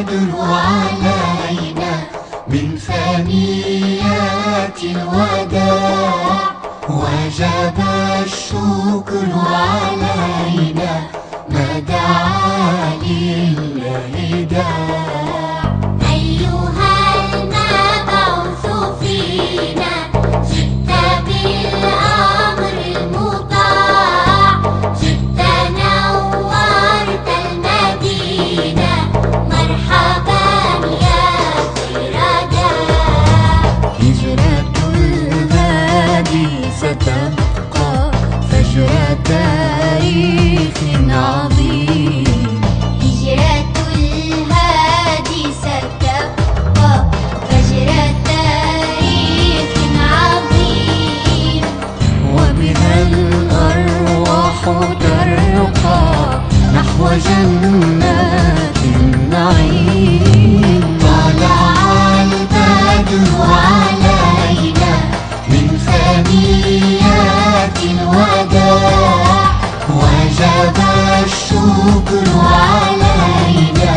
البدر علينا من ثنيات الوداع وجب الشكر علينا ما دعا لله داع أيها المبعوث فينا جئت بالأمر المطاع جئت نورت المدينة مرحبا يا خير داع هجرة الهادي ستبقى فجر تاريخ عظيم هجرة الهادي ستبقى فجر تاريخ عظيم وبها الأرواح ترقى نحو جنات النعيم طلع البدر علينا من ثنيات الوداع وجب الشكر علينا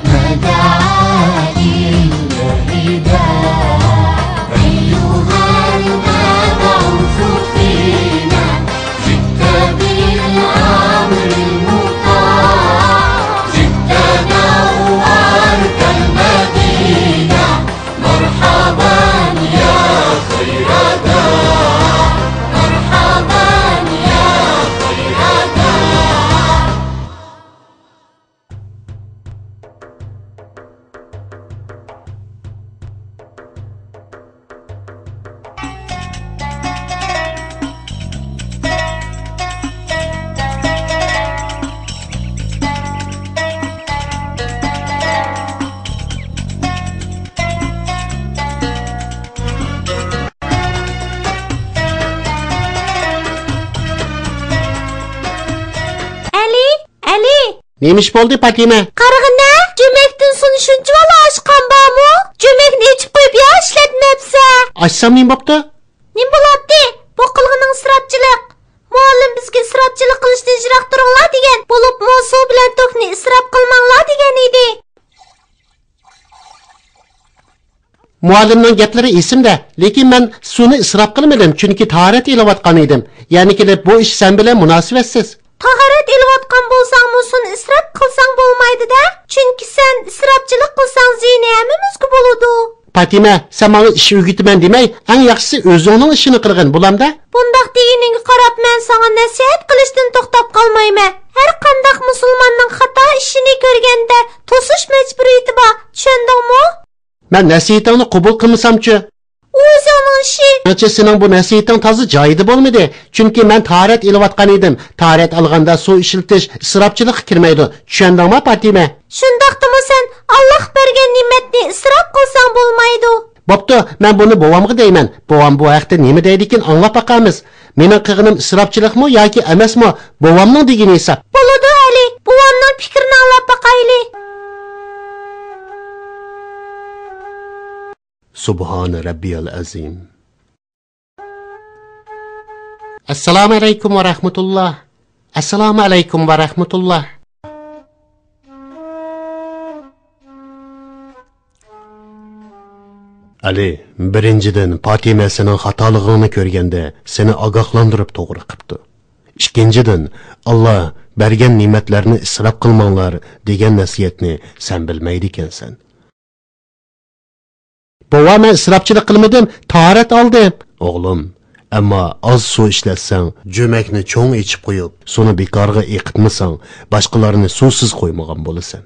ما دعا لله داع أيها المبعوث فينا جئت بالأمر المطاع جئت نورت المدينة مرحبا يا خير داع مرحبا يا خير داع Neymiş boldu Fatime? Qarğına, cömektin sonu şunca vala aşqan barmı? Cömekni içip qoyup ya işletmepse. Açsam neyim boptu? Nim bolatdi? Bu qılğının ısrapçılık. Muallim bizga ısrapçılık qilishdan jiroq turinglar degan. Bo'lib su bilan to'kni isrof qilmanglar degan edi. Muallimning gaplari esimda, lekin men suvni isrof qilmadim, chunki tahorat elayotgan edim. Ya'ni kelib bu ish sen bilan munosabatsiz. Tahorat elayotgan bo'lsang, suvni isrof qilsang bo'lmaydi-da. Chunki sen isrofchilik qilsang ziyni hammamizga bo'ladi. Fatime, sen menga ish o'rgataman demay, eng yaxshisi o'zingning ishini qilgin, bo'lamda? Bundaq deganingga qarab men senga nasihat qilishdan to'xtab qolmayman. Har qanday musulmonning xato ishini ko'rganda to'sish majburiyati bor. Tushundingmi? Men nasihatingni qabul qilmasam-chi? O'zingning ishi. Mencha sening bu nasihating toza joyida bo'lmadi. Chunki men tahorat elayotgan edim. Tahorat olganda suv ishiltish isrofchilikka kirmaydi. Tushundingmi, Fatime? Shundaqdimi sen Alloh bergan ne'matni isrof qilsang bo'lmaydi. Bo'pti, men buni bovamga deyman. Bovam bu haqda nima deydi ekan anglab boqamiz. Mening qilganim isrofchilikmi yoki emasmi? Bovamning degani esa. Bo'ladi, Ali. Bovamning fikrini anglab boqayli. Subhan Rabbiyal azim. Assalomu alaykum va rahmatulloh. Assalomu alaykum va rahmatulloh. Ali, birinchidan Fatime sening xatolig'ingni ko'rganda seni ogohlantirib to'g'ri qilibdi. Ikkinchidan Alloh bergan ne'matlarni isrof qilmanglar degan nasihatni sen bilmaydi ekansan. Bova men isrofchilik qilmadim, tahorat oldim. O'g'lim, ammo oz suv ishlatsang, jo'makni cho'ng ichib qo'yib, suvni bekorga eqitmasang, boshqalarni suvsiz qo'ymagan bo'lasan.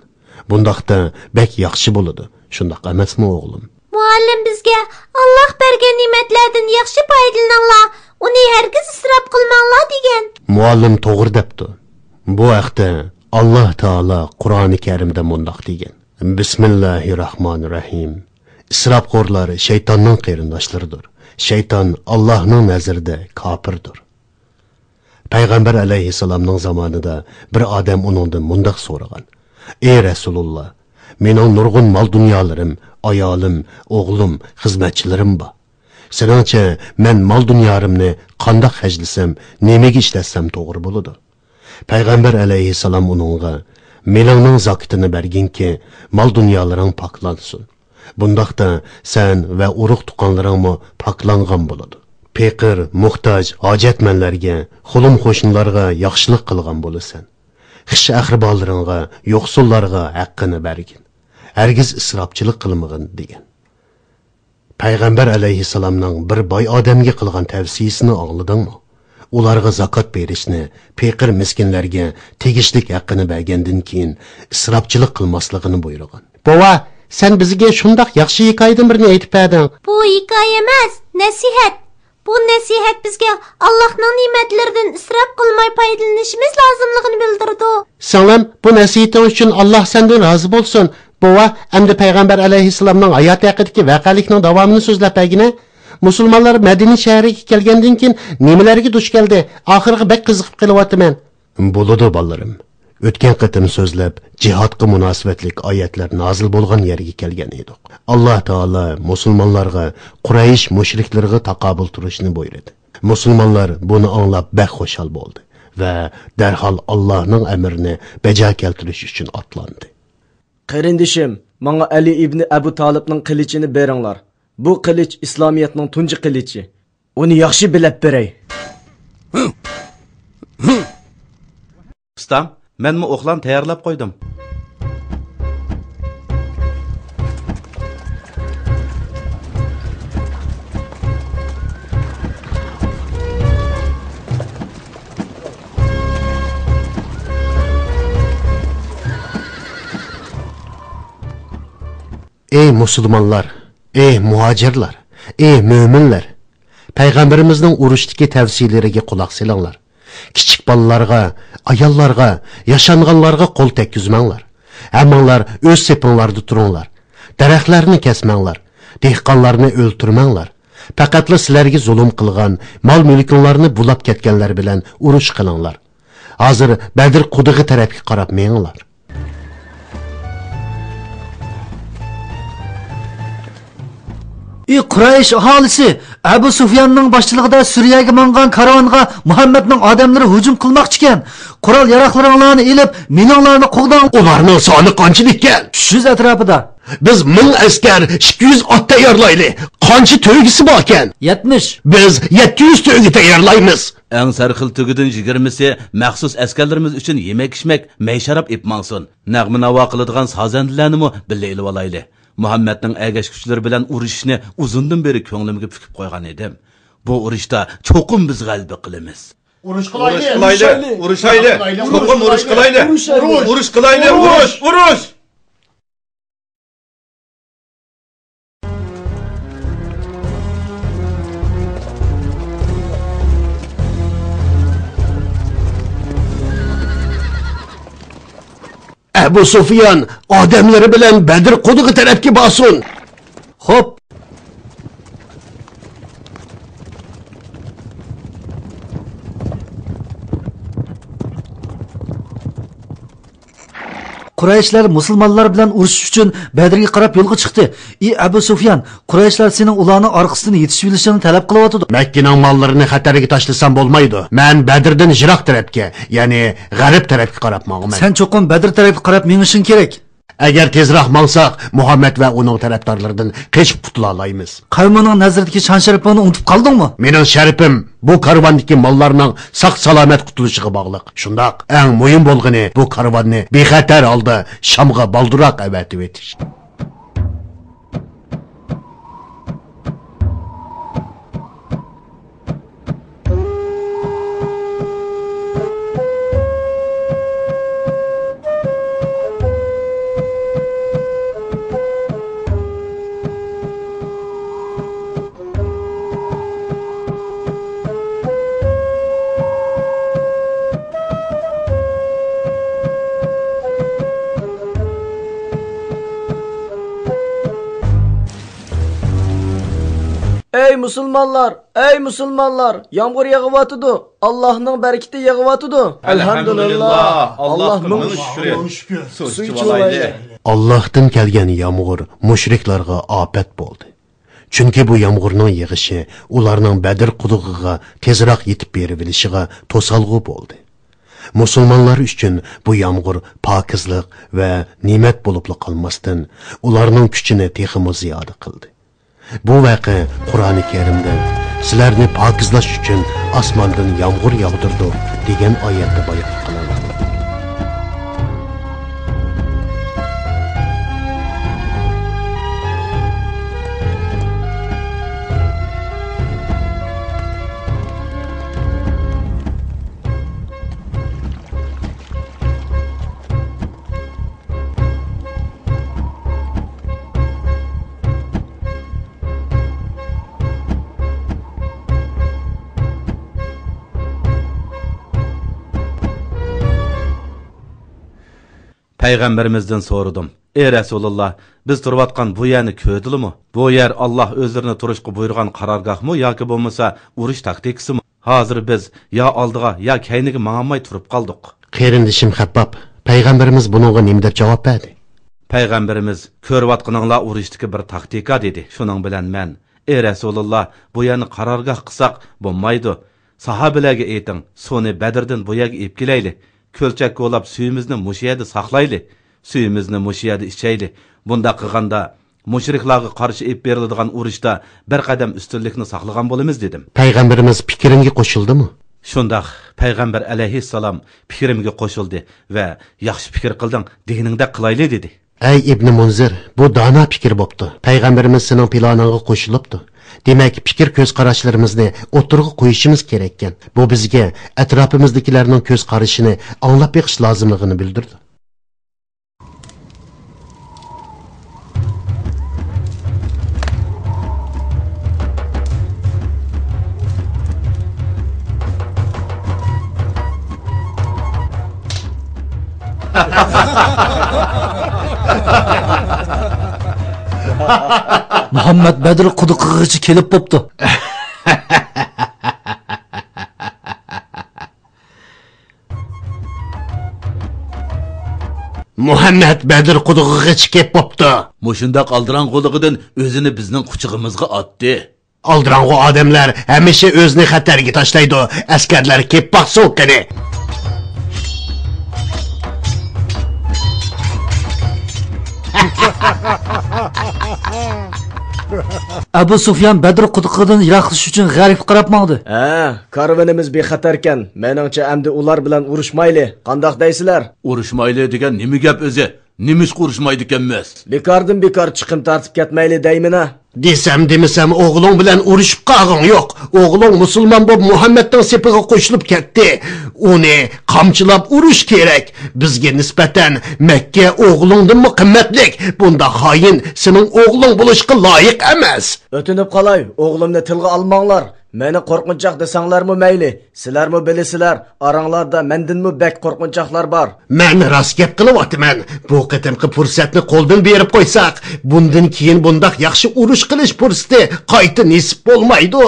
Bundaqda bek yaxshi bo'ladi. Shundoq emasmi, o'g'lim? Muallim bizga Alloh bergan ne'matlardan yaxshi foydalaninglar, uni hargiz isrof qilmanglar degan. Muallim to'g'ri debdi. Bu haqda Alloh taolo Qur'oni Karimda mundoq degan. Bismillahirrohmanirrohim. İsrofxo'rlar shaytonning qarindoshlaridir. Shayton Allohning nazarida kofirdir. Payg'ambar alayhissalomning zamonida bir odam uningdan mundoq so'ragan: "Ey Rasululloh, mening nurg'un mol dunyolarim, ayolim, o'g'lim, xizmatchilarim bor. Seningcha men mol dunyorimni qanday hajlasam, nimaga ishlatsam to'g'ri bo'ladi?" Payg'ambar alayhissalom uningga: melingning zakitini berginki, mal dunyolaring poklansın. Bundaqda sen va urug' tuqqanlaringmi poklangan bo'ladi. Peqir, muhtoj, hojatmanlarga, xulum qo'shnilarga yaxshilik qilgan bo'lasan. Xish aqrabolaringga, yo'qsullarga haqqini bergin. Hargiz isrofchilik qilmagin degan. Payg'ambar alayhissalomning bir boy odamga qilgan tavsiyasini angladingmi? Ularga zakot berishni, peqir miskinlarga tegishlik haqqini bergandan keyin isrofchilik qilmasligini buyurgan. Bova, sen bizga shundoq yaxshi hikoyadan birini aytib berding. Bu hikoya emas, nasihat. Bu nasihat bizga Allohning ne'matlaridan isrof qilmay foydalanishimiz lozimligini bildirdi. Singlim, bu nasihating uchun Alloh sendan rozi bo'lsin. Bova, endi payg'ambar alayhissalomning hayoti haqidagi voqealikning davomini so'zlab bergina. Musulmonlar Madina shahriga kelgandan keyin nimalarga duch keldi? Oxirgi bek qiziqib qolyapman. Bo'ladi bolarim. O'tgan qatim so'zlab jihodga munosabatlik oyatlar nozil bo'lgan yerga kelgan edik. Alloh taolo musulmonlarga Quraysh mushriklarga taqobil turishni buyurdi. Musulmonlar buni anglab bek xushal bo'ldi va darhol Allohning amrini bajo keltirish uchun otlandi. Qarindishim, menga Ali ibn Abu Talibning qilichini beringlar. Bu qilich İslamiyatning tunji qilichi. Uni yaxshi bilib beray. Ustam, menmi o'qlan tayyorlab qo'ydim. Ey musulmonlar, ey muhacirlar, ey mo'minlar, payg'ambarimizning urushdagi tavsiyalariga quloq solinglar. Kichik bolalarga, ayollarga, yashanganlarga qo'l tekkizmanglar. Hammanglar o'z sepinglarda turinglar. Daraxtlarni kesmanglar, dehqonlarni o'ltirmanglar. Faqatla sizlarga zulm qilgan, mol-mulkinglarni bulab ketganlar bilan urush qilinglar. Hozir Badr qudig'i tarafga qarab menglar. Quraysh aholisi Abu Sufyanning boshchiligida Suriyaga mangan karvonga Muhammadning odamlari hujum qilmoqchi ekan. Qurol yaroqlaringlarni ilib, minonglarni qo'g'dang. Ularning soni qanchalik ekan? 300 atrofida. Biz 1000 askar 200 ot tayyorlaylik. Qancha to'ygisi bor ekan? 70. Biz 700 to'yga tayyorlaymiz. Eng sarxil tugidan 20si maxsus askarlarimiz uchun yemek-ichmak, may-sharab ipmansın. Nag'ma-navo qiladigan sazandilarni mo billa ilib olayli. Muhammadning agash kuchlari bilan urushishni uzundan beri ko'nglimga fikib qo'ygan edim. Bu urushda cho'qim biz g'alaba qilamiz. Urush qilayli. Urushayli. Cho'qim urush qilayli. Urush qilayli. Urush. Abu Sufyan odamlari bilan Badr qudig'i tarafga borsin. Xo'p. Qurayshlar musulmonlar bilan urushish uchun Badrga qarab yo'lga chiqdi. Abu Sufyan, Qurayshlar sening ularning orqasidan yetishib olishini talab qilyapti. Makkaning mollarini xatarga tashlasam bo'lmaydi. Men Badrdan jiroq tarafga, ya'ni g'arb tarafga qarab mangman. Sen cho'qim Badr tarafga qarab mengishing kerak. Agar tezroq mangsak, Muhammad va uning tarafdorlaridan qechib qutula olamiz. Qavmining nazaridagi shon-sharafini unutib qoldingmi? Mening sharifim bu karvondagi mollarning sog'-salomat qutulishiga bog'liq. Shundoq, eng muhim bo'lgani bu karvonni bexatar holda Shamga balduroq avatib etish. Ey musulmonlar, yomg'ir yog'yapti. Allohning barakati yog'yapti. Alhamdulillah. Alloh ming shukr. Allohdan kelgan yomg'ir mushriklarga ofat bo'ldi. Chunki bu yomg'irning yig'ishi ularning Badr qudig'iga tezroq yetib berib olishiga to'salg'u bo'ldi. musulmonlar uchun bu yomg'ir pokizlik va ne'mat bo'lib qolmasdan ularning kuchini texmo ziyoda qildi. Bu voqea Qur'oni Karimda sizlarni pokizlash uchun osmondan yomg'ir yog'dirdi degan oyatda bayon qilinadi. Peygamberimizden sordum. Ey Resulullah, biz turvatkan bu yerni köydülü mü? Bu yer Allah özlerini turuşku buyurgan karargah mı, ya ki bulmasa uruş taktikisi mi? Hazır biz ya aldığa ya keynigi mağamay turup kaldık. Qerindishim Habbab, Peygamberimiz bununla nima deb javob berdi? Peygamberimiz körvatqınınla uruştiki bir taktika dedi. Şunun bilen men, ey Resulullah, bu yerni karargah kısak bulmaydı. Sahabelerge eytin, sonu Bedir'den bu yerge ip gileyli. Kölçek olap suyimizni muşiyada saqlayli, suyimizni muşiyada içeyli. Bunda qilganda mushriklarga qarshi ip beriladigan urushda bir qadam ustunlikni saqlagan bo'lamiz dedim. Peygamberimiz fikrimga qo'shildimi? Shundaq Payg'ambar alayhissalom fikrimga qo'shildi va yaxshi fikr qilding, deganingda qilayli dedi. Ey Ibn Munzir, bu dono fikr bo'pti. Payg'ambarimiz sening planingga qo'shilibdi. Demak, fikr ko'z qarashlarimizni o'tirg'i qo'yishimiz kerak ekan. Bu bizga atrofimizdagilarning ko'z qarashini anglab beqish lozimligini bildirdi. Muhammed Bedir quduqigacha kelib bo'pti. Muhammed Bedir quduqigacha kelib bo'pti. Mushundaq aldiran qo'lig'idan o'zini bizning quchig'imizga otdi. Aldirang'u odamlar hamisha o'zini xatarga tashlaydi. Askarlar kelib baqsin qani. Abu Sufyan Bedir quduqidan yiroqlash uchun g'arib qarab maqdi. Karvanimiz bexatarkan, meningcha endi ular bilan urushmayli. Qandoq deysizlar? Urushmayli degan nima gap o'zi? Nimish urushmaydi ekanmiz? Bekardan bekar chiqim tartib ketmayli deymina. Desam demasam o'g'ling bilan urushib qolgan yo'q. O'g'ling musulmon bo'lib Muhammadning sepiga qo'shilib ketdi. Uni qamchilab urush kerak. Bizga nisbatan Makka o'g'lingdan qimmatlik. Bunda xoin sening o'g'ling bo'lishga loyiq emas. O'tinib qolay, o'g'limni tilga olmanglar. Meni qo'rqinchoq desanglarmi mayli. Sizlarmi bilasizlar, oranglarda mendinmi bek qo'rqinchoqlar bor. Men rost gap qilyapman. Bu qatimqi fursatni qo'ldan berib qo'ysak, bundan keyin bundaq yaxshi urush qilish fursati qayta nasib bo'lmaydi.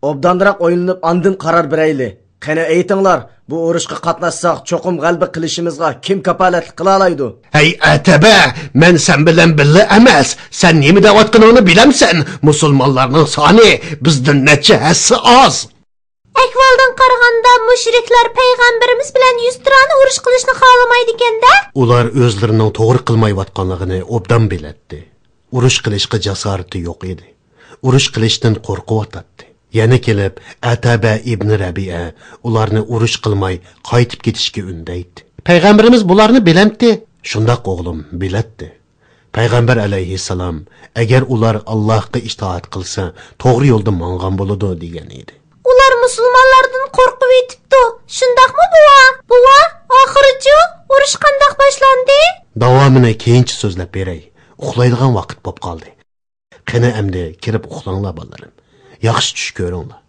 Obdanroq o'yinib andin qaror berayli. Qani aytinglar, bu urushga qatnashsak cho'qim g'alaba qilishimizga kim kapolatlik qila oladi? Hey ataba, men sen bilan birga emas. Sen nima deyotganingni bilamsan? Musulmonlarning soni bizdan necha hassa oz. Ahvoldan qaraganda mushriklar payg'ambarimiz bilan 100 tirani urush qilishni xohlamaydi ekanda. Ular o'zlarining to'g'ri qilmayotganligini obdan biladi. Urush qilishga jasorati yo'q edi. Urush qilishdan qo'rqyotdi. Yana kelib Ataba ibn Rabi'a ularni urush qilmay qaytib ketishga undaydi. Payg'ambarimiz bularni bilamdi. Shundoq o'g'lim biladi. Payg'ambar alayhissalom agar ular Allohga itoat qilsa, to'g'ri yo'lda mangan bo'ladi degan edi. Ular musulmonlardan qo'rqib yetibdi. Shundaqmi buva? Buva, oxirichi urush qandoq boshlandi? Davomini keyinchi so'zlab beray. Uxlaydigan vaqt bo'lib qoldi. Qani endi kirib uxlanglar bolalarım. Yaxshi tush ko'ringlar.